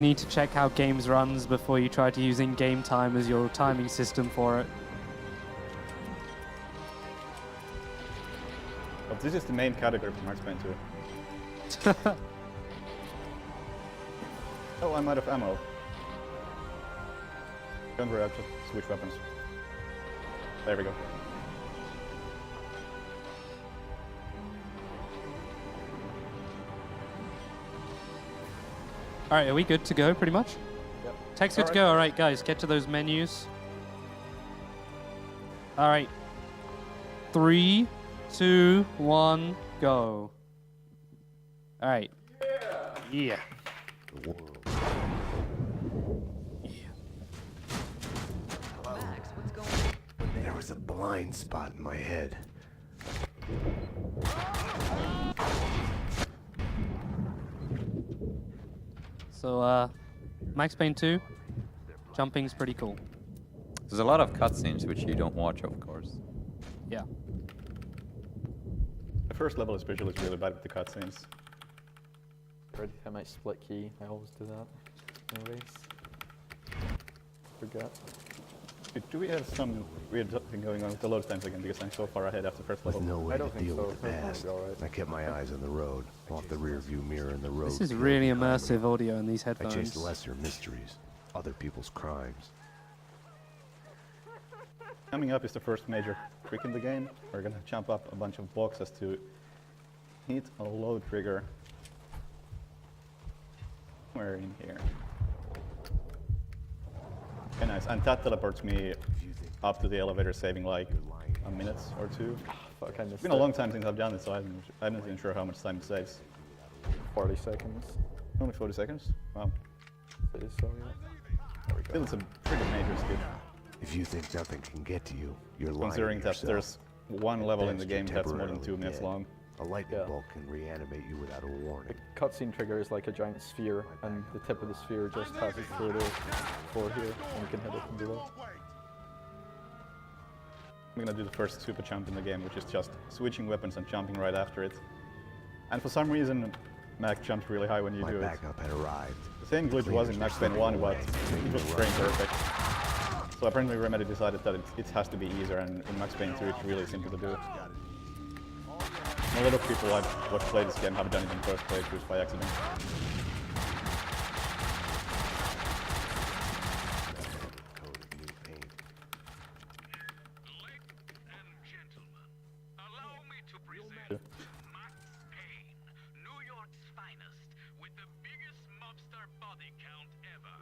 need to check how games runs before you try to use in-game time as your timing system for it. But this is the main category for Max Payne 2. Oh, I'm out of ammo. Don't worry, I'll just switch weapons. There we go. Alright, are we good to go, pretty much? Yep. Tech's good to go. Alright, guys, get to those menus. Alright. 3, 2, 1, go. Alright. Yeah. The world. Max, what's going on? There was a blind spot in my head. So, Max Payne 2, jumping's pretty cool. There's a lot of cutscenes which you don't watch, of course. Yeah. The first level especially is really bad with the cutscenes. Ready to have my split key. I always do that. Anyways. Forgot. Do we have some weird thing going on with the load times again because I'm so far ahead after first With level? no way I to don't think deal so. with the It's past, probably all right. I kept my eyes on the road, off the rear view mirror in the road. This is field really behind me. immersive audio in these I chased headphones. lesser mysteries, other people's crimes. Coming up is the first major trick in the game. We're gonna jump up a bunch of boxes to hit a load trigger. Somewhere in here. Okay, nice. And that teleports me up to the elevator, saving like a minute or two. Fuck, I missed It's been a long time since I've done it, so I'm not even sure how much time it saves. 40 seconds. Only 40 seconds? Wow. It is so, yeah. There we Still, go. it's a pretty major skip. If you think nothing can get to you, you're lying Considering to that yourself. there's one level in the Best you're game that's more than temporarily 2 minutes dead. long. A lightning Yeah. bolt can reanimate you without a warning. The cutscene trigger is like a giant sphere, and the tip of the sphere just passes through the floor here, and you can hit it from below. I'm gonna do the first super jump in the game, which is just switching weapons and jumping right after it. And for some reason, Mac jumps really high when you My do it. backup had arrived. The same glitch was in Max Payne 1, but it was frame perfect. So apparently Remedy decided that it has to be easier, and in Max Payne 2 it's really simple to do. And a lot of people I've watched play this game have done it in first playthroughs by accident. Code of new Payne. Allow me to present Max Payne, New York's finest, with the biggest mobster body count ever.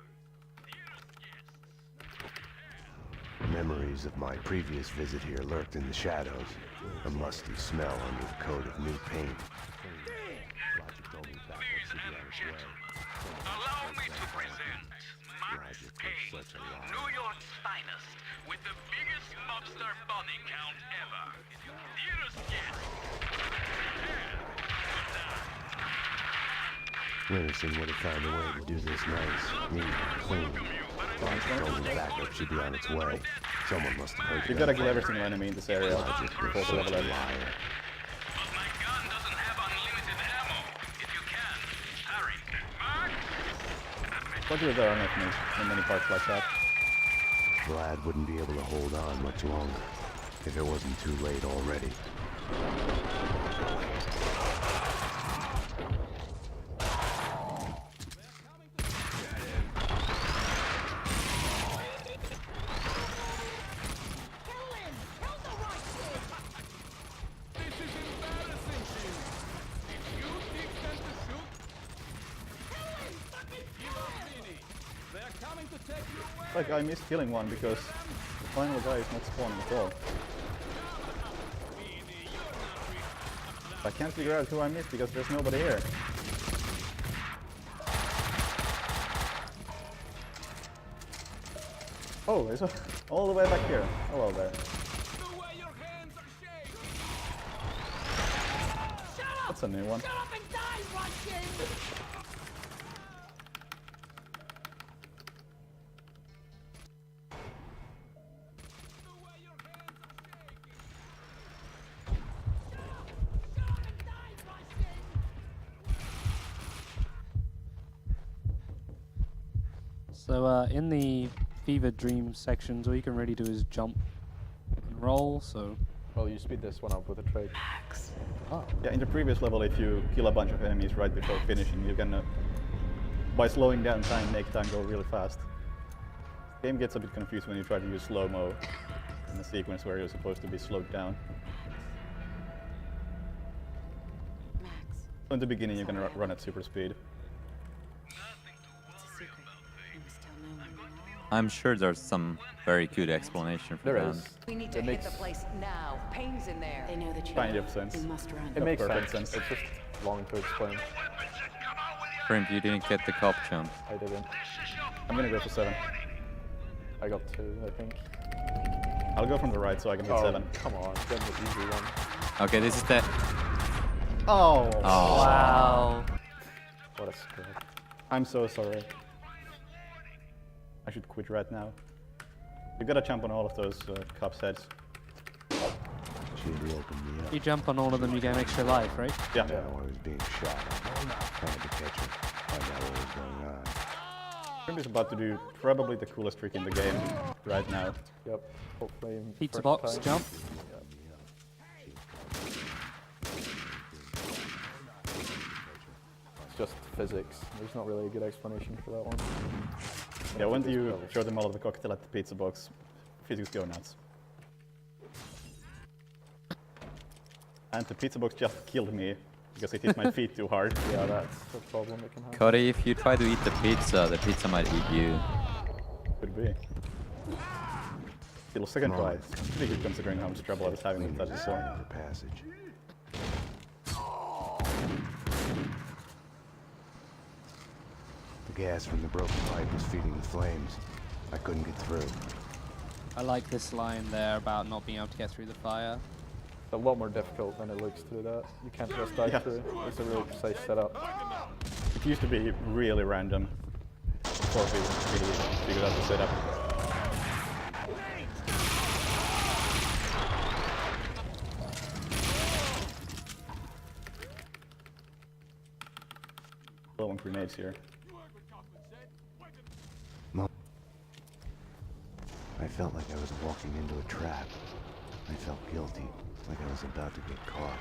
Dearest guests, Memories of my previous visit here lurked in the shadows. A musty smell under the coat of new paint. allow me to present Max Payne, New York's finest, with the biggest mobster body count ever. Dearest guests, Livingston would have found a way to do this nice, neat, clean. Only backup should be on its way. Someone must have heard You gotta kill every single enemy in this area before the level ends. but my gun doesn't have unlimited ammo. If you can, hurry. Max? Luckily there are not many parts like that. Vlad wouldn't be able to hold on much longer if it wasn't too late already. Like I missed killing one because the final guy is not spawning at all. I can't figure out who I missed because there's nobody here. Oh, it's all the way back here. Hello there. That's a new one. So in the Fever Dream sections, all you can really do is jump and roll. So Well, you speed this one up with a trig. Oh, Yeah, in the previous level, if you kill a bunch of enemies right before finishing, you can, by slowing down time, make time go really fast. The game gets a bit confused when you try to use slow-mo in a sequence where you're supposed to be slowed down. Max, So in the beginning, you can run at super speed. it's a secret. You must tell no one. I'm sure there's some very good explanation for there that. is. We need to It hit makes- the place now. Payne's in there. They know the truth. Kind of sense. We must run. It makes perfect sense. sense. It's just long to explain. Shrimp, you didn't get the cop jump. I didn't. I'm gonna go for 7. I got 2, I think. I'll go from the right so I can hit Oh, 7. come on, get the easy one. Okay, this is the... Oh! Oh. wow. What a scrub. I'm so sorry. I should quit right now. You gotta jump on all of those cops' heads. She had opened me up. If you jump on all of them, you get an extra life, right? Yeah. Now I was being shot at. I had to catch her. Find out what was going on. Shrimp is about to do probably the coolest trick in the game right now. Yep, hopefully. in Pizza first box, time. jump. It's just physics. There's not really a good explanation for that one. Yeah, when you show them all of the cocktail at the pizza box, physics go nuts. And the pizza box just killed me because it hit my feet too hard. Yeah, that's a problem that can happen. Kotti, if you try to eat the pizza might eat you. Could be. Still, second try. It's pretty good considering how much trouble I was having with that before. For passage. The gas from the broken pipe was feeding the flames. I couldn't get through. I like this line there about not being able to get through the fire. It's a lot more difficult than it looks to do that. You can't just dive Yeah. through. It's a really precise setup. It used to be really random before we figured out the setup. Blowing grenades here. I felt like I was walking into a trap. I felt guilty, like I was about to get caught.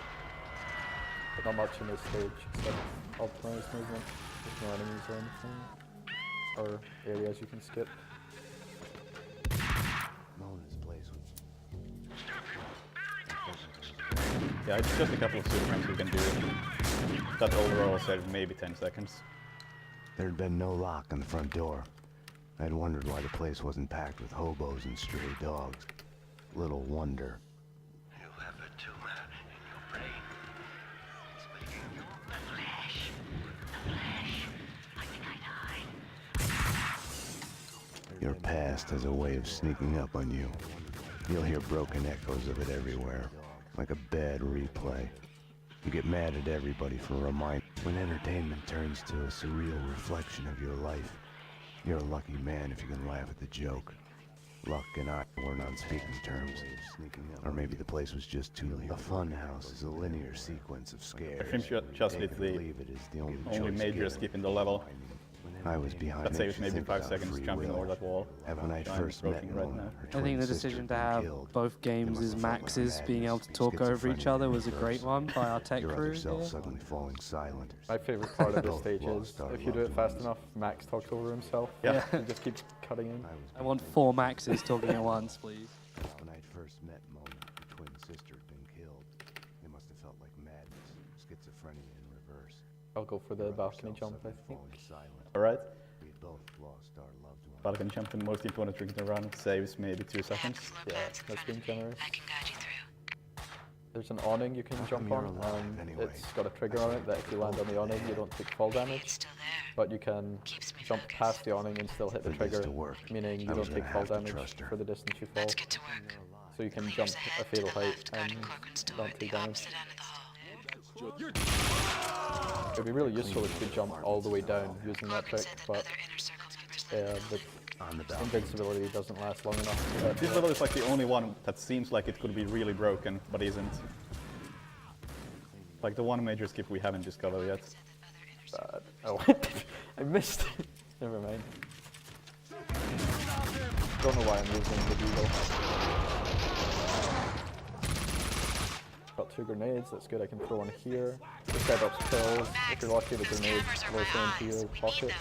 But not much in this stage except optimized movement. There's no enemies or anything. Or areas you can skip. Mona's place was... Yeah, it's just a couple of super jumps we can do. That overall saved maybe 10 seconds. There'd been no lock on the front door. I'd wondered why the place wasn't packed with hobos and stray dogs. Little wonder. You have a tumor in your brain. The flesh. The flesh. I think I'd hide. Your past has a way of sneaking up on you. You'll hear broken echoes of it everywhere, like a bad replay. You get mad at everybody for reminding. When entertainment turns to a surreal reflection of your life, you're a lucky man if you can laugh at the joke. Luck and I weren't on speaking terms. Or maybe the place was just too... A fun house is a linear sequence of scares. I think just Take did it or the leave it is the only only choice major given. skip in the level. I was behind That it saves to maybe think 5 about seconds free jumping will. over that wall. And when I Giant first met broken right Mona, now. her I twin think the sister decision had to been have killed. both games must as have felt like maxes being able to madness. talk over each Schizophrenia other was a in great reverse. one by our tech Your crew. other self here. suddenly falling silent. My favorite part of this Both stage is lost our if you do it loved fast ones. enough, Max talks over himself. Yeah. He just keeps cutting in. I want 4 maxes talking at once, please. When I first met Mona, her twin sister had been killed. It must have felt like madness, schizophrenia in reverse. I'll go for the Your other balcony self jump, I suddenly think. falling silent. Alright, We both lost our loved one. Balcony jump, the most important trick in the run, saves maybe 2 seconds. Yeah, that's being generous. I can guide you through. There's an awning you can jump you're on, alive and anyway? it's got a trigger on it that if you land on the awning, you don't take fall It's damage. still there. But you can Keeps me jump focused. past the awning and still hit the For this trigger, to work, meaning you I was don't take gonna fall have to damage trust her. for the distance you fall. Let's get to work. So you can Leaders jump ahead a to fatal the height left, guarding and Corcoran's door not at the take damage. opposite end of the hall. It'd be really useful if you could jump all the way down using that Corcoran trick, said that but other inner circle members the On the balcony. invincibility doesn't last long enough. This level is like the only one that seems like it could be really broken, but isn't. Like the one major skip we haven't discovered yet. Oh, I missed it. Never mind. Don't know why I'm using the deagle. Got 2 grenades, that's good. I can throw one here. This guy drops pills. If you're lucky, the grenade will go into your pocket.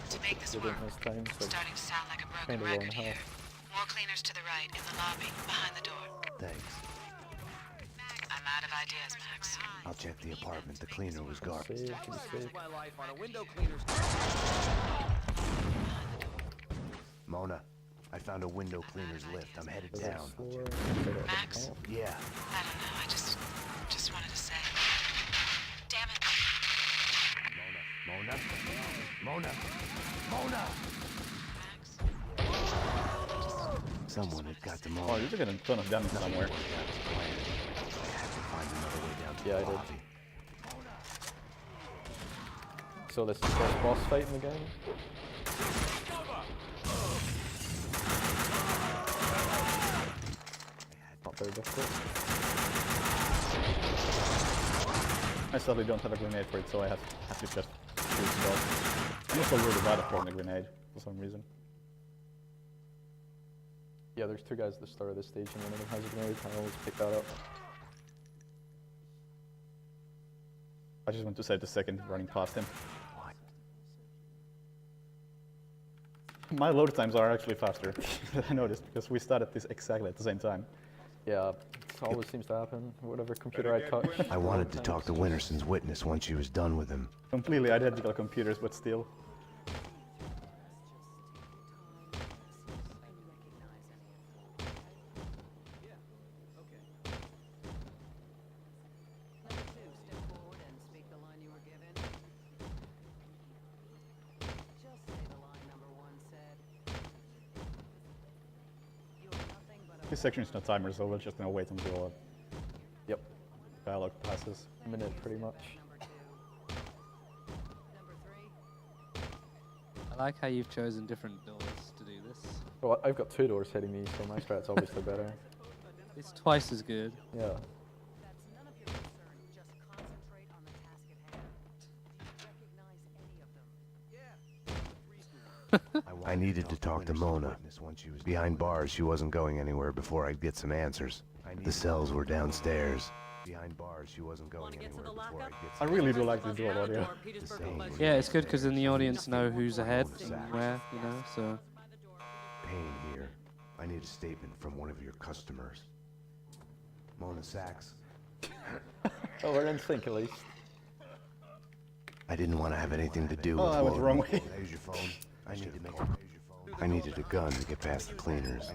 You didn't miss time, so Starting to sound like a kind broken of low in record here. health. More cleaners to the right, in the lobby, behind the door. Thanks. I'm out of ideas, Max. I'll check the apartment. The cleaner was guarded. Save, can you save? Mona, I found a window cleaner's lift. I'm headed Is it down. slower? Max? Yeah. I don't know, I just wanted to say. Damn it. Mona? Mona? Mona! Max? Someone had got to Oh, Mona. you're getting a ton of damage somewhere. I had to find another way down to Yeah, the I did. lobby. So this is the first boss fight in the game. Not very difficult. I sadly don't have a grenade for it, so I have to just shoot stuff. I'm also really bad at throwing a grenade for some reason. Yeah, there's 2 guys at the start of this stage and one of them has a grenade. I always pick that up. I just want to save the second running past him. My load times are actually faster. I noticed because we started this exactly at the same time. Yeah, it always seems to happen. Whatever computer I touch. I wanted to talk to Winterson's witness once she was done with him. Completely identical computers, but still. This section is no timer, so we're just gonna wait until Yep, dialogue passes. a minute pretty much. I like how you've chosen different doors to do this. Well, I've got 2 doors hitting me, so my strat's obviously better. It's twice as good. Yeah. That's none of your concern. Just concentrate on the task at hand. Recognize any of them. I needed to talk to Mona. Behind bars, she wasn't going anywhere before I'd get some answers. The cells were downstairs. Behind bars, she wasn't going anywhere before I'd get I really do like this dual audio. Yeah, it's good because then the audience know who's ahead and where, you know, so. Payne here. I need a statement from one of your customers. Mona Sachs. Oh, we're in sync at least. I didn't want to have anything to do Oh, with I went the wrong Mona. way. Use your phone. I needed a gun to get past the cleaners.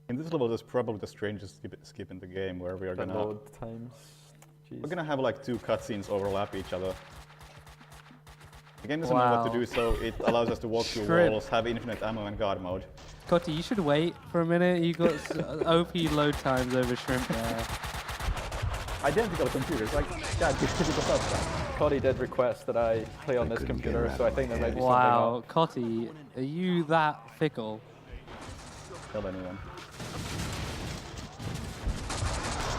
In this level, there's probably the strangest skip in the game, where we are The gonna load times. Jeez. we're gonna have like 2 cutscenes overlap each other. The game doesn't know what to Wow. do, so it allows us to walk through Shrimp. walls, have infinite ammo and God mode. Kotti, you should wait for a minute. You got OP load times over shrimp there. Identical computers, like, God, give it a thumbs up. Kotti did request that I play on this couldn't get computer, her so I out of think my there might be head. Wow, Kotti, are you that fickle? Tell anyone.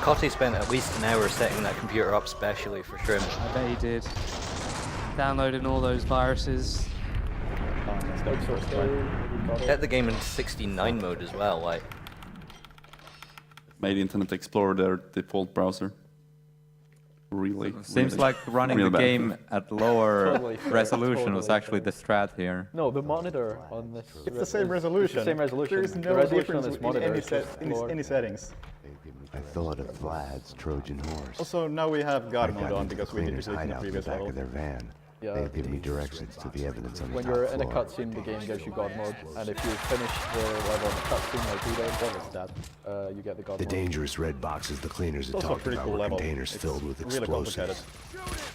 Kotti spent at least an hour setting that computer up specially for Shrimp. I bet he did. Downloading all those viruses. Let's go. something. Outsourced code, Set the game in 69 mode as well, like. Made Internet Explorer their default browser. Really. Seems really- like running really the bad. game at lower Totally fair, resolution was totally actually fair. the strat here. No, the monitor on this. It's the same resolution. It's the same resolution. There is The no resolution on difference this in monitor any, is just lower. any settings. I thought of Vlad's Trojan horse. Also, now we have I God got mode on into the because we did cleaners' this in the hideout in the previous back level. of their van. Yeah. They'd give me directions to the evidence on the When top you're in a floor. cutscene, the game gives you God mode, and if you finish the level on the cutscene like we did, What was that? you get the God The mode. dangerous red boxes the cleaners had It's also a talked pretty about cool were level. containers It's filled with really complicated. explosives.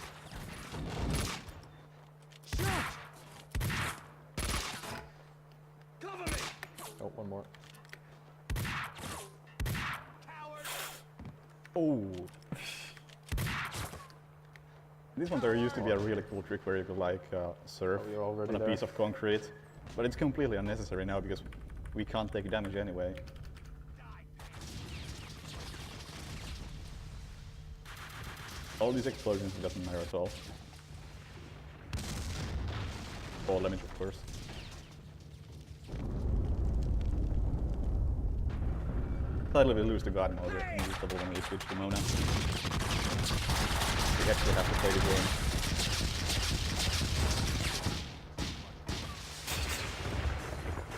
Oh, one more. Oh, This one there used to be a really cool trick where you could like surf Oh, you're already on a there. piece of concrete, but it's completely unnecessary now because we can't take damage anyway. All these explosions, it doesn't matter at all. Fall damage, of course. Slightly we lose the guard mode unusable when we switch to Mona. We actually have to play the game.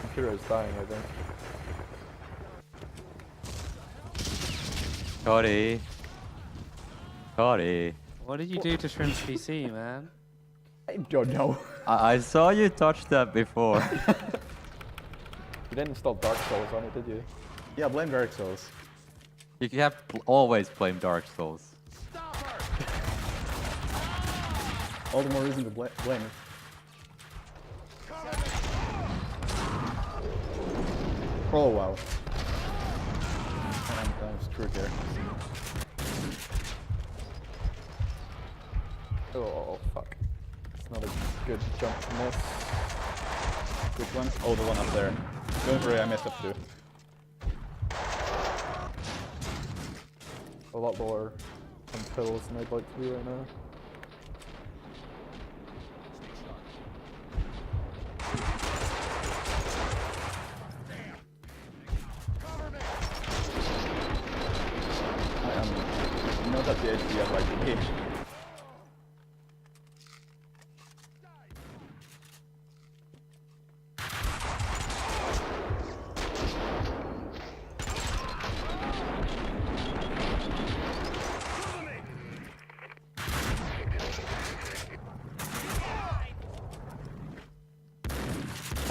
Computer is dying, I think. Kotti. Kotti. What did you do to Shrimp's PC, man? I don't know. I saw you touch that before. You didn't install Dark Souls on it, did you? Yeah, blame Dark Souls. You have always blame Dark Souls. All the more reason to blame it. Oh wow. I'm screwed here. Oh, fuck. It's not a good jump to miss. Which one? Oh, the one up there. Don't worry, I messed up too. A lot lower on pills than I'd like to be right now. I am not at the HP I'd like to be.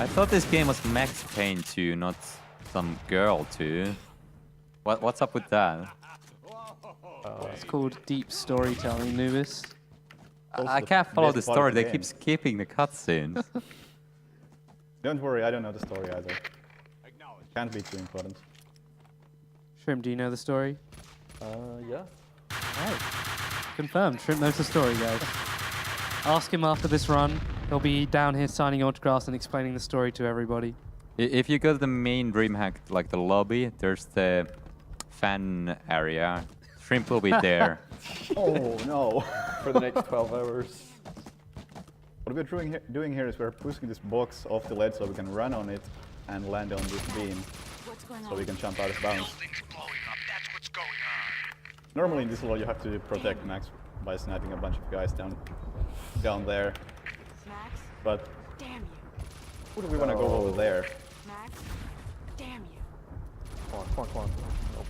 I thought this game was Max Payne 2, not some girl 2. What's up with that? It's called deep storytelling, Nubis. I can't follow the story, they keep skipping the cutscenes. Don't worry, I don't know the story either. Can't be too important. Shrimp, do you know the story? Yeah. Right. Confirmed. Shrimp knows the story, guys. Ask him after this run. He'll be down here signing autographs and explaining the story to everybody. If you go to the main DreamHack, like the lobby, there's the fan area. Shrimp will be there. Oh no. For the next 12 hours. What we're doing here is we're pushing this box off the ledge so we can run on it and land on this beam. What's going on? So we can jump out of bounds. Building's blowing up. That's what's going on. Normally in this level you have to protect Max by sniping a bunch of guys down there. Max? But Damn you. who do we want to go over there? Max? Damn you. Come on, come on, come on. Nope.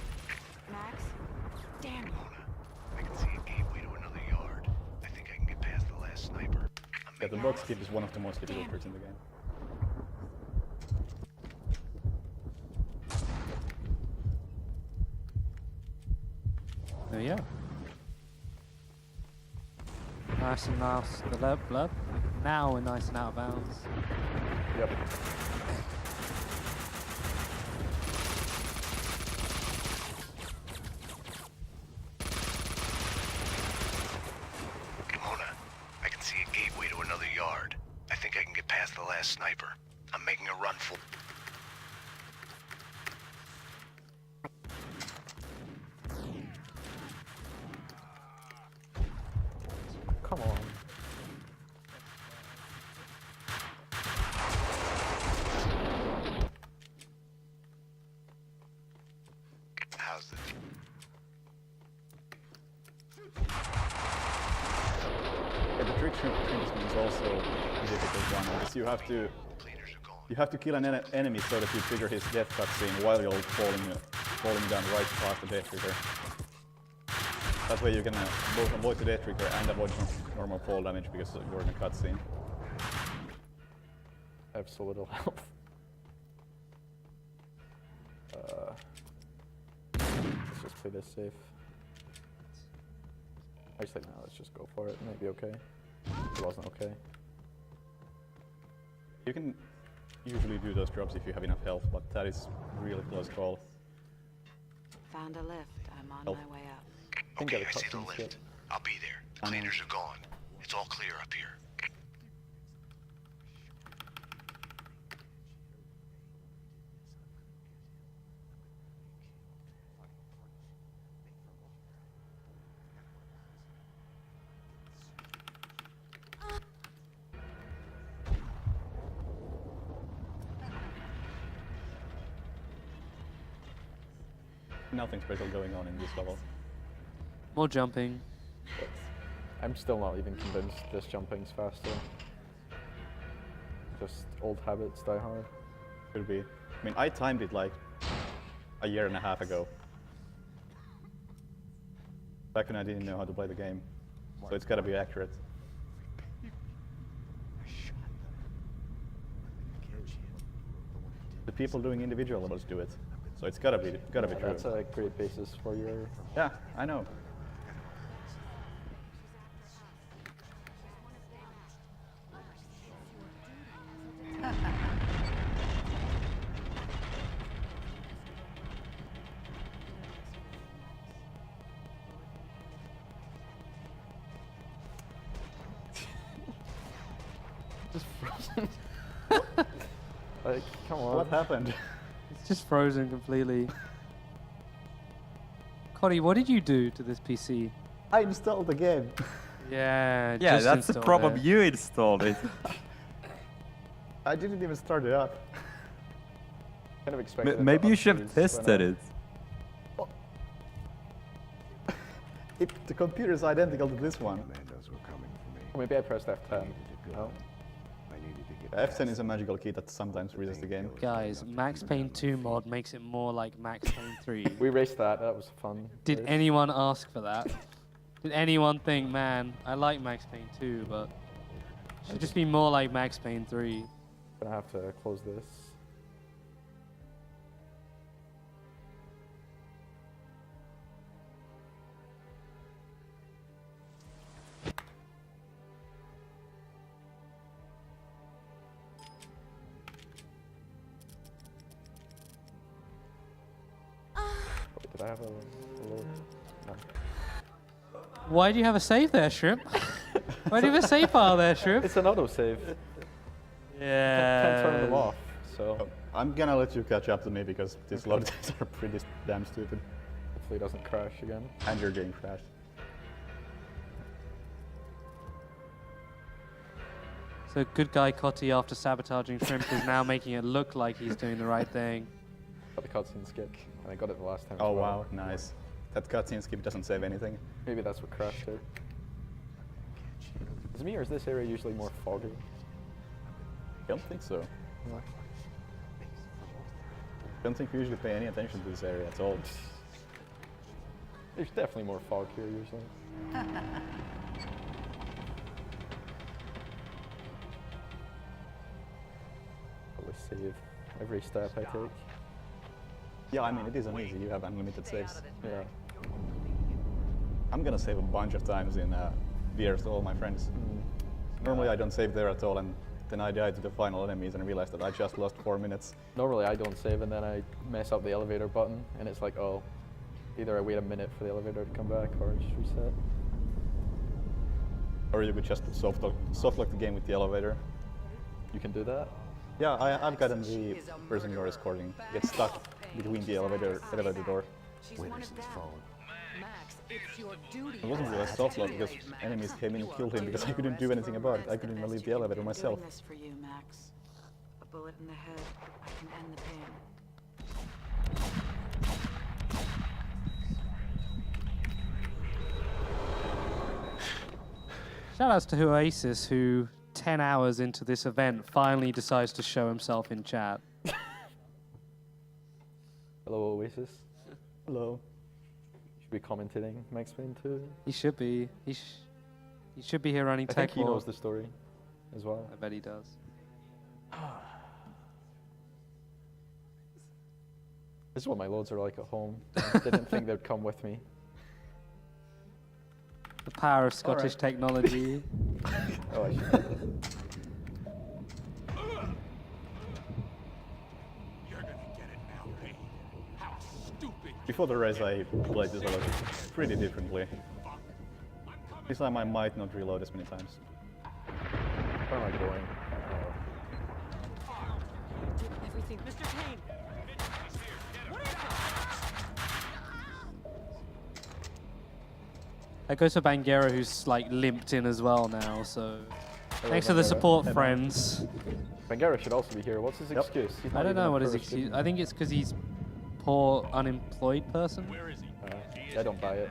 Max? Damn you. I can see a gateway to another yard. I think I can get past the last sniper. Yeah, the box keep is one of the most difficult tricks in the game. There we go. Nice and nice. The blub. Now we're nice and out of bounds. Yep. Mona, I can see a gateway to another yard. I think I can get past the last sniper. I'm making a run for... Come on. How's the... Yeah, the trick shrimp is also a difficult one because you have to Cleaners are gone. You have to kill an enemy so that you trigger his death cutscene while you're falling down right past the death trigger. That way you can both avoid the death trigger and avoid normal fall damage because you're in a cutscene. I have so little health. Let's just play this safe. Actually, no, let's just go for it. It might be okay. It wasn't okay. You can usually do those drops if you have enough health, but that is really close call. Found a lift. I'm on Help. my way up. I think Okay, get I a see the cutscene lift. skip. I'll be there. The cleaners are gone. It's all clear up here. Nothing special going on in this level. More jumping. I'm still not even convinced this jumping's faster. Just old habits die hard. Could be. I mean, I timed it like a year and a half ago. Back when I didn't know how to play the game. So it's gotta be accurate. The people doing individual levels do it. So it's gotta be true. That's a great basis for your... Yeah, I know. Just frozen. Like, come on. What happened? It's just frozen completely. Kotti, what did you do to this PC? I installed the game. Yeah, Yeah, just that's the installed problem. it. You installed it. I didn't even start it up. Kind of expected it to Maybe you should have unfreeze by tested now. it. The computer is identical to this one. Commandos were coming for me. Or maybe I pressed F10. I needed to go. No? I needed to get F10 is a magical key that sometimes resets the game. Guys, Max Payne 2 mod makes it more like Max Payne 3. We raced that. That was fun. Did race. anyone ask for that? Did anyone think, man, I like Max Payne 2, but it should just be more like Max Payne 3? Gonna have to close this. Wait, did I have a load? No. Why do you have a save there, Shrimp? Why do you have a save file there, Shrimp? It's an autosave. Can't turn them off, so I'm gonna let you catch up to me because these load times are pretty damn stupid. hopefully it doesn't crash again. And your game crashed. So good guy Kotti, after sabotaging Shrimp, is now making it look like he's doing the right thing. Got the cutscene skip, and I got it the last time. Oh as well. wow, nice. That cutscene skip doesn't save anything. Maybe that's what crashed it. Is me or is this area usually more foggy? I don't think so. I don't think we usually pay any attention to this area at all. There's definitely more fog here usually. Probably save every step I take. Yeah, I mean, it isn't easy. You have unlimited saves. Yeah. I'm gonna save a bunch of times in VRs to all my friends. Normally I don't save there at all, and then I die to the final enemies and realize that I just lost 4 minutes. Normally I don't save and then I mess up the elevator button and it's like, oh, either I wait a minute for the elevator to come back or just reset. Or you could just soft lock the game with the elevator. You can do that? Yeah, I've gotten the person you're escorting get stuck between the elevator door. Witness's phone. Max, it's your duty. It wasn't really a soft lock because enemies came in and killed him because I couldn't do anything about it. I couldn't even leave the elevator myself. Doing this for you, Max. A bullet in the head. I can end the pain. Shoutouts to Oasis, who 10 hours into this event finally decides to show himself in chat. Hello, Oasis. Hello. Should be commentating Max Payne 2. He should be. He should be here running I tech think he War. knows the story as well. I bet he does. This is what my loads are like at home. I didn't think they'd come with me. The power of Scottish technology. Oh, I should. Before the race, I played this level pretty differently. This time I might not reload as many times. Where am I going? Everything. Mr. Payne! What is it? That goes for Bangera, who's like limped in as well now, so... Hello, Thanks for the Bangera. support, Hey, man. friends. Bangera should also be here. What's his excuse? He's not I don't even know a what his first excuse... student. I think it's because he's poor, unemployed person. I don't buy it.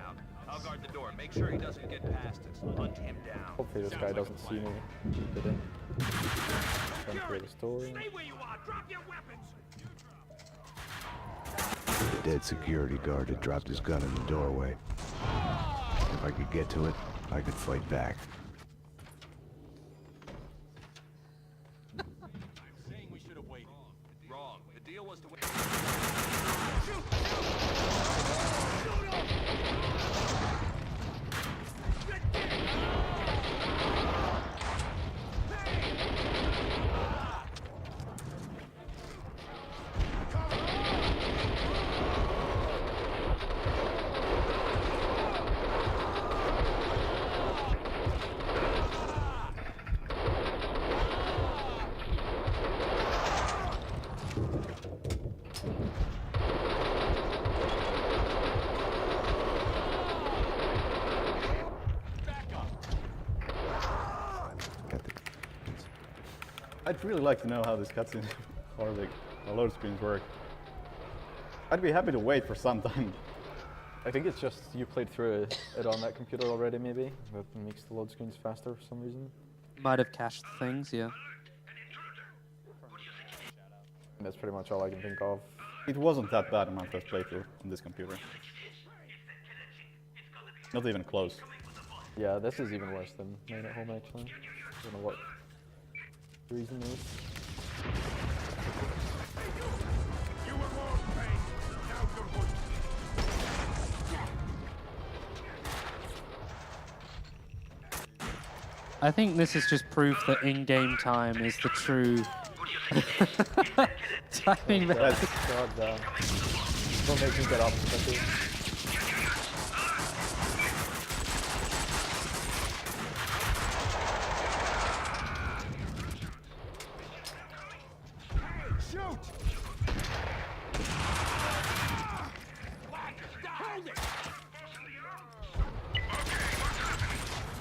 I'll guard the door. Make sure he doesn't get past us. Hunt him down. Hopefully this guy doesn't see me. Get in. Run through the story. Stay where you are. Drop your weapons. The dead security guard had dropped his gun in the doorway. If I could get to it, I could fight back. Saying we should have waited. Wrong. The deal was to wait. I'd really like to know how this cutscene or the load screens work. I'd be happy to wait for some time. I think it's just you played through it on that computer already, maybe. That makes the load screens faster for some reason. Might have cached things, yeah. And that's pretty much all I can think of. It wasn't that bad in my first playthrough on this computer. Not even close. Yeah, this is even worse than mine at home, actually. Don't know what the reason is. You were wrong, Payne. Now good work. I think this is just proof that in-game time is the true timing. That's, God damn. Don't make me get up, especially. Hold it!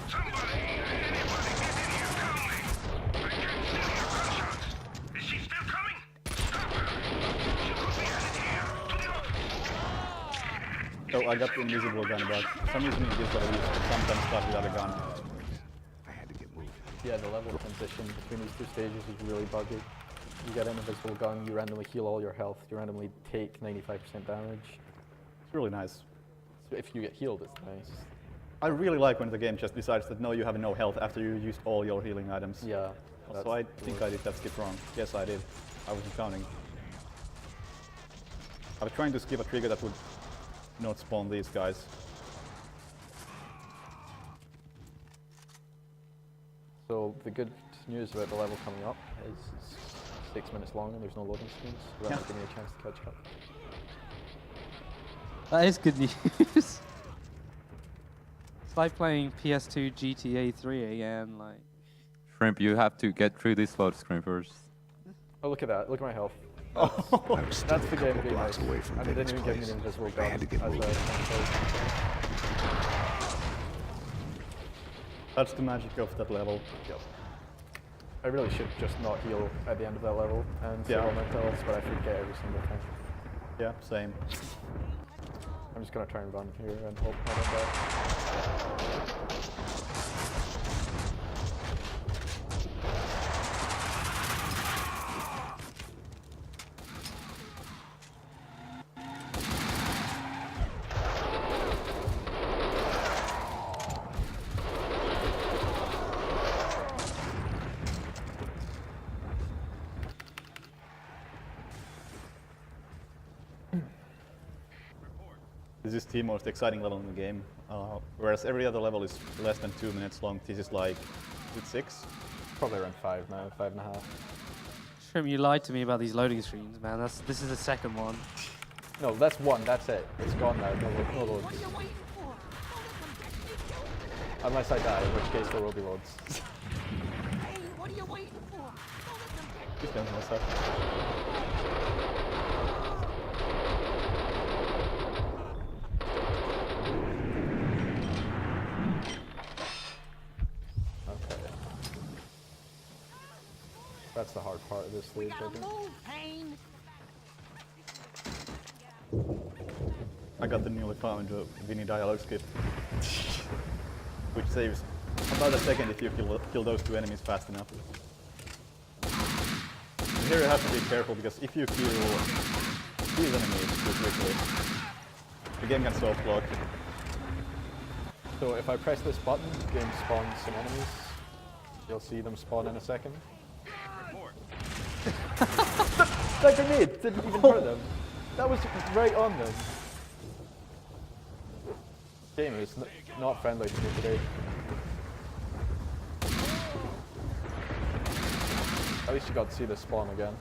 Somebody, anybody get in here, tell me. I can't see your gunshots. Is she still coming? Stop her. She could be headed here, to the office. oh, I got the invisible gun back. For some reason it gives that I use sometimes start without a gun. I had to get moving. Yeah, the level transition between these two stages is really buggy. You get an invisible gun, you randomly heal all your health, you randomly take 95% damage. It's really nice. So if you get healed, it's nice. I really like when the game just decides that no, you have no health after you used all your healing items. Yeah. So I think I did that skip wrong. Yes, I did. I wasn't counting. I was trying to skip a trigger that would not spawn these guys. So the good news about the level coming up is it's 6 minutes long and there's no loading screens, so that'll give me a chance to catch up. That is good news. It's like playing PS2 GTA 3 again, like... Shrimp, you have to get through this load screen first. Oh, look at that. Look at my health. I was still That's a the couple game being blocks nice. away from And it Payne's didn't even give me place. the invisible I gun had to get as moving. That's the magic of that level. Yep. I really should just not heal at the end of that level and save Yeah. all my pills, but I forget every single time. Yeah, same. I'm just gonna try and run here and hope I don't die. This is the most exciting level in the game. Whereas every other level is less than 2 minutes long, this is like, is it 6? Probably around 5 now, 5.5. Shrimp, you lied to me about these loading screens, man. This is the second one. No, that's one, that's it. It's gone now, no loads. What are you waiting for? Don't let them get me killed. Unless I die, in which case there will be loads. Hey, what are you waiting for? Don't let them get Just done myself. Okay. That's the hard part of this stage, I think. move, Payne. I got the newly found Vinny dialogue skip, which saves about a second if you kill those two enemies fast enough. And here you have to be careful because if you kill these enemies too quickly, the game can soft block. So if I press this button, the game spawns some enemies. You'll see them spawn in a second. That grenade didn't even hurt them. That was right on them. Game is not friendly to me today. At least you got to see the spawn again.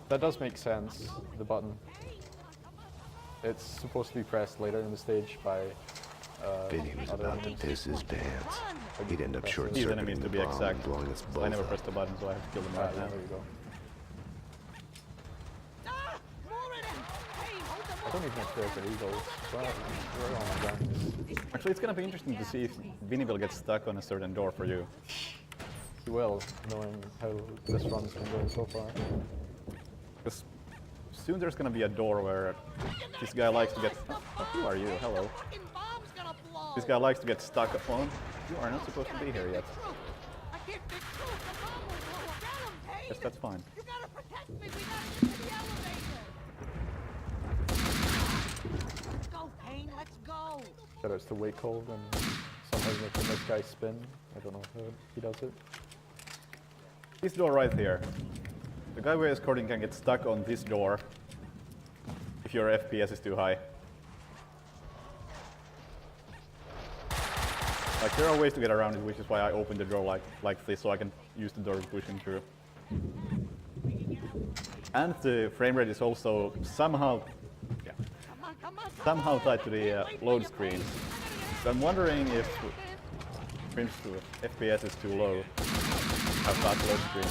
That does make sense, the button. It's supposed to be pressed later in the stage by Vinny was other about to enemies. piss his pants. He'd end up short These circuiting enemies the to be bomb exact. and blowing us both I never up. pressed the button, so I have to kill them right now. There you go. Ah, more of them. Hey, hold them I don't even know if there's an eagles. Well, we're on my guns. Actually, it's gonna be interesting to see if Vinny will get stuck on a certain door for you. You will, knowing how this run's been going so far. Because soon there's gonna be a door where this guy likes to get. Oh, who are you? Hello. fucking bomb's gonna blow. This guy likes to get stuck on. You are not supposed to be here yet. I can't fix truth. The bomb will blow up. Get him, Payne. Yes, that's fine. You gotta protect me. We gotta get to the elevator. Let's go, Payne. Let's go. Shoutouts to Wakehold and somehow making this guy spin. I don't know how he does it. This door right here. The guy we're escorting can get stuck on this door if your FPS is too high. Like, there are ways to get around it, which is why I opened the door like this, so I can use the door to push him through. And the frame rate is also somehow, somehow tied to the load screens. So I'm wondering if FPS is too low. How fast load screen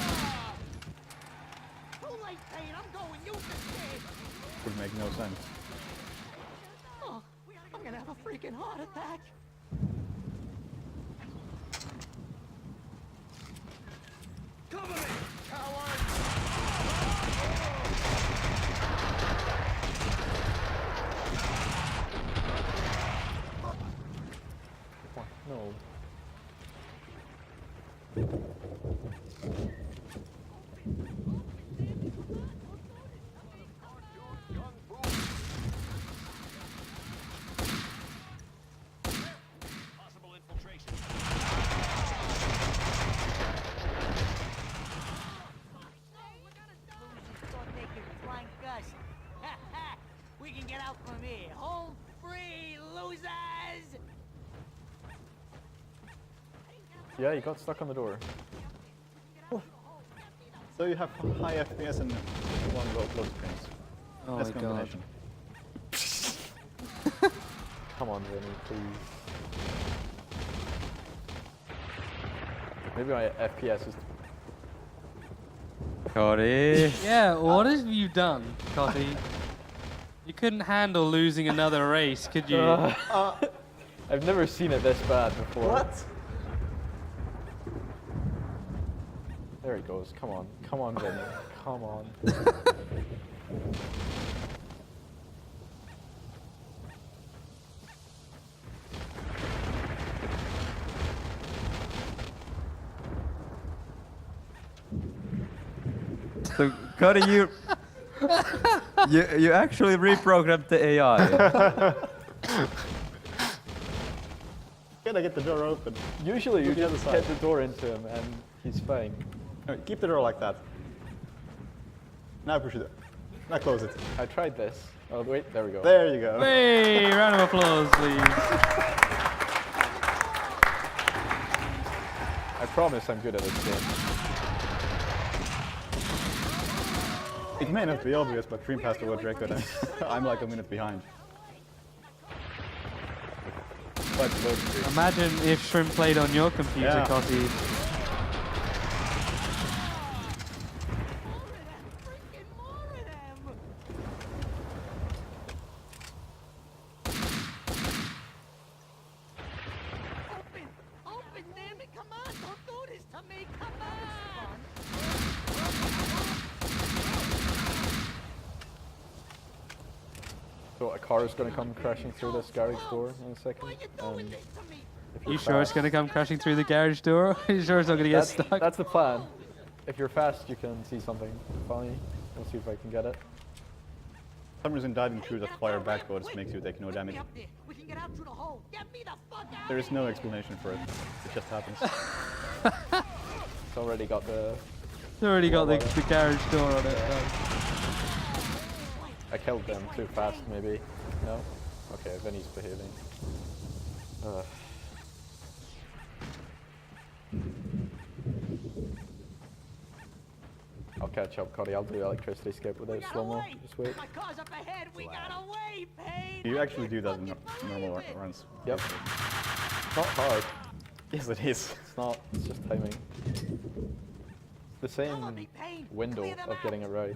Too late, Payne. I'm going. Use this kid. would make no sense. Oh, I'm gonna have a freaking heart attack. Cover me, coward! No. Possible infiltration. We can get out from here. Home free, losers! Yeah, you got stuck on the door. So you have high FPS and long load screens. Oh Best my god. combination. Come on, Vinny, please. Maybe my FPS is. Kotti. Yeah, what have you done, Kotti? You couldn't handle losing another race, could you? I've never seen it this bad before. What? There he goes. Come on. Come on, Vinny. Come on. So, Kotti, you actually reprogrammed the AI. Gotta get the door open. Usually you To the other just side. hit the door into him and he's fine. Alright, keep the door like that. Now push it. Now close it. I tried this. Oh, wait. There we go. There you go. Hey, round of applause, please. I promise I'm good at this game. It may not be obvious, but Dream passed the world record and I'm like a minute behind. But load screen. Imagine if Shrimp played on your computer, Yeah. Kotti. Open, damn it, come on, don't do this to me, come on! So a car is going to come crashing through this garage door in a second. Why you doing this to me? If You you're sure it's fast- going to come crashing through the garage door? You sure it's not going to get stuck? That's the plan. If you're fast, you can see something funny. We'll see if I can get it. For some reason diving through that fire backwards makes you take no damage. Up there. We can get out through the hole. Get me the fuck out! There is no explanation for it. It just happens. It's already got the... It's already got the garage door on it. I killed them too fast, maybe. No? Okay, Vinny's behaving. I'll catch up, Kotti. I'll do electricity skip without slow-mo. Just wait. My car's up ahead. We gotta wait, Payne. You actually do that in normal runs. Yep. It's not hard. Yes, it is. It's not. It's just timing. It's the same window of getting it right.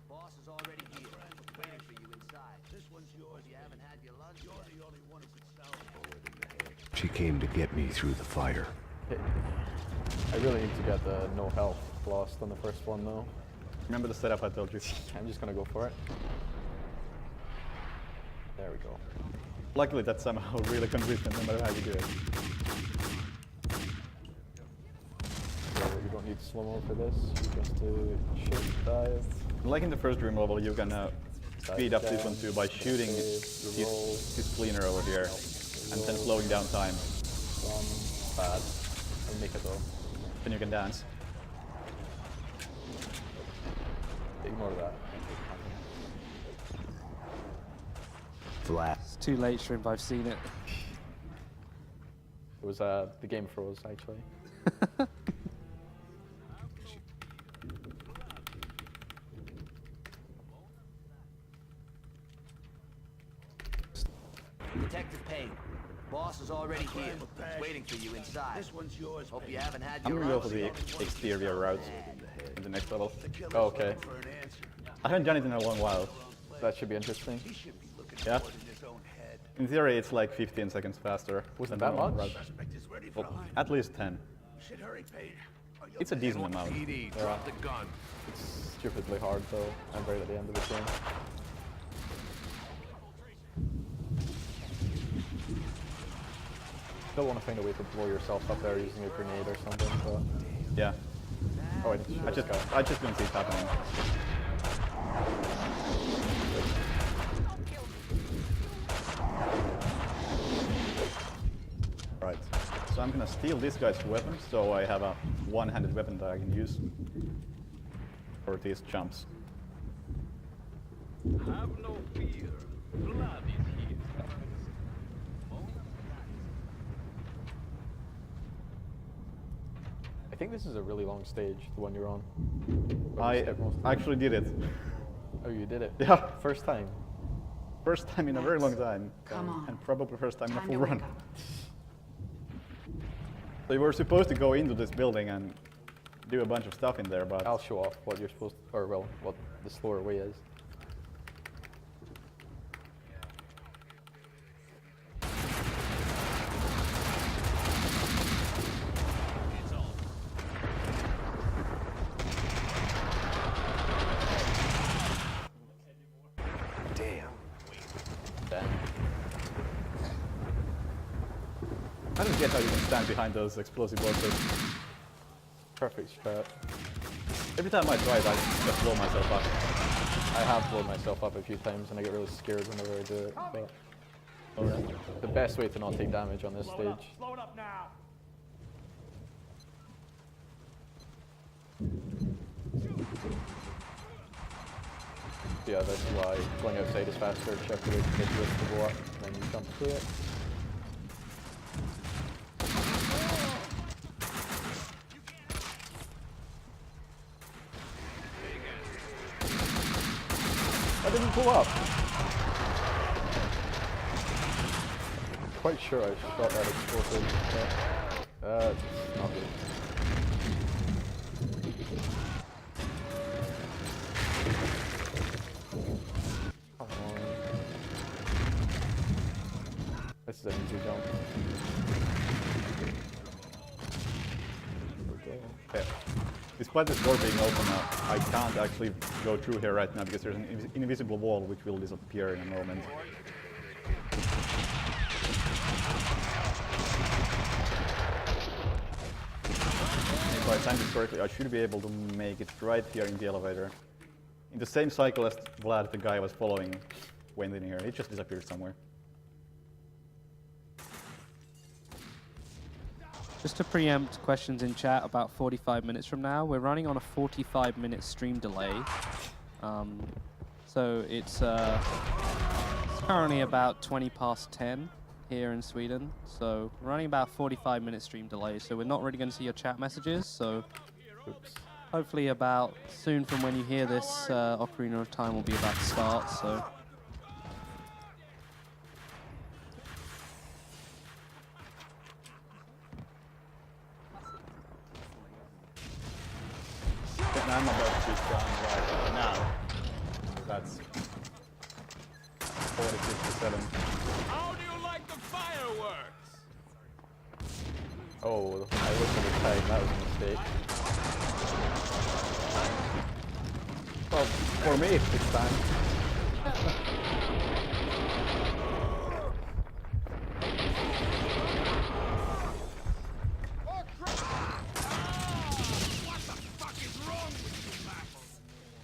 Boss is already here, waiting for you inside. This one's yours. You haven't had your lunch. You're the only one who can sell it. She came to get me through the fire. I really need to get the no health lost on the first one though. Remember the setup I told you? I'm just gonna go for it. There we go. Luckily that's somehow really consistent no matter how you do it. So you don't need slow-mo for this. You just do shift dive. Like in the first dream level, you can speed up this one too by shooting save, roll, his cleaner over here and then slowing down time. Bad. I'll make it though. Then you can dance. Ignore that. Flat. It's too late, Shrimp. I've seen it. It was the game froze actually. Detective Payne, boss is already here, waiting for you inside. This one's yours. Hope you haven't had I'm your gonna go for lunch. the exterior route in the next level. Oh, okay. I haven't done it in a long while. That should be interesting. Yeah? In theory, it's like 15 seconds faster. Was it than that the normal much? route. Well, at least 10. It's a decent amount. Yeah. It's stupidly hard though. I'm right at the end of the game. Still want to find a way to blow yourself up there using a grenade or something, but... Yeah. Oh, I just don't see it happening. Right. So I'm gonna steal this guy's weapon, so I have a one-handed weapon that I can use for these jumps. Have no fear. Blood is here. I think this is a really long stage, the one you're on. I actually did it. Oh, you did it? Yeah. First time? First time in a very long time. Come on. And probably first time in a Time full to wake run. up. So you were supposed to go into this building and do a bunch of stuff in there, but I'll show off what you're supposed to, or well, what the slower way is. I don't get how you can stand behind those explosive boxes. Perfect strat. Every time I try it, I just blow myself up. I have blown myself up a few times and I get really scared whenever I do it, but the best way to not take damage on this stage. Slow it up now. Yeah, that's why going outside is faster, check the way to get you to go up, then you jump through it. didn't pull up. Quite sure I shot that explosive. But, not good. Come on. This is an easy jump. Okay. Despite this door being open now, I can't actually go through here right now because there's an invisible wall which will disappear in a moment. If I timed it correctly, I should be able to make it right here in the elevator. In the same cycle as Vlad, the guy I was following, went in here. It just disappeared somewhere. Just to preempt questions in chat, about 45 minutes from now, we're running on a 45-minute stream delay. So it's currently about 20 past 10 here in Sweden. So we're running about 45-minute stream delay. So we're not really going to see your chat messages. So hopefully about soon from when you hear this, Ocarina of Time will be about to start. So. And I'm about to be done right now. That's 40:57. How do you like the fireworks? Oh, I looked at the time. That was a mistake. Well, for me, it's time.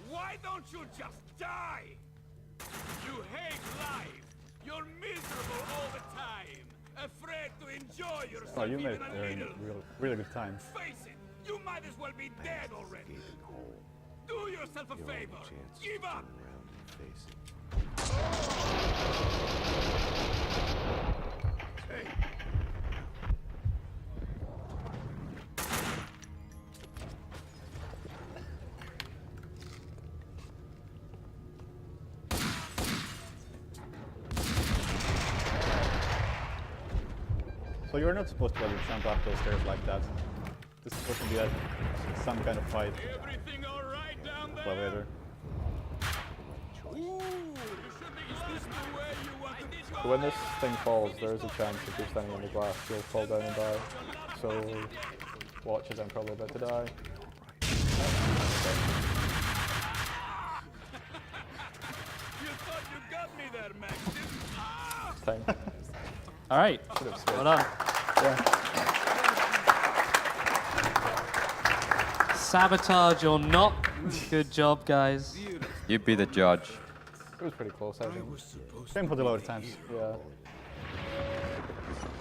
Why don't you just die? You hate life. You're miserable all the time. Afraid to enjoy yourself Oh, you made even it a there in little. really good time. Face it, you might as well be dead already. Do yourself a favor. Give up. So you're not supposed to jump up those stairs like that. This is supposed to be some kind of fight. Everything all right down there? Elevator. Ooh, you should be glad to where you want to go. When this thing falls, there is a chance if you're standing on the glass, you'll fall down and die. So, watch as I'm probably about to die. You thought you got me there, Max, didn't you? Ah! It's time. All right. Well done. Yeah. Sabotage or not, good job, guys. You be the judge. It was pretty close, I think. Same for the load times. Yeah.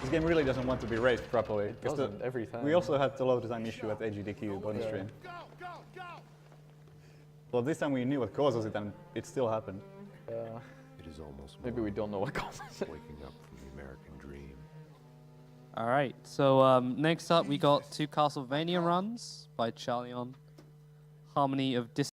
This game really doesn't want to be raced properly. It 'cause doesn't every time. We also had the load time issue at AGDQ bonus Yeah. stream. Well, this time we knew what causes it, and it still happened. Yeah. It is almost Maybe we don't know what causes it. waking up from the American dream. All right. So next up, we got two Castlevania runs by Charlion. Harmony of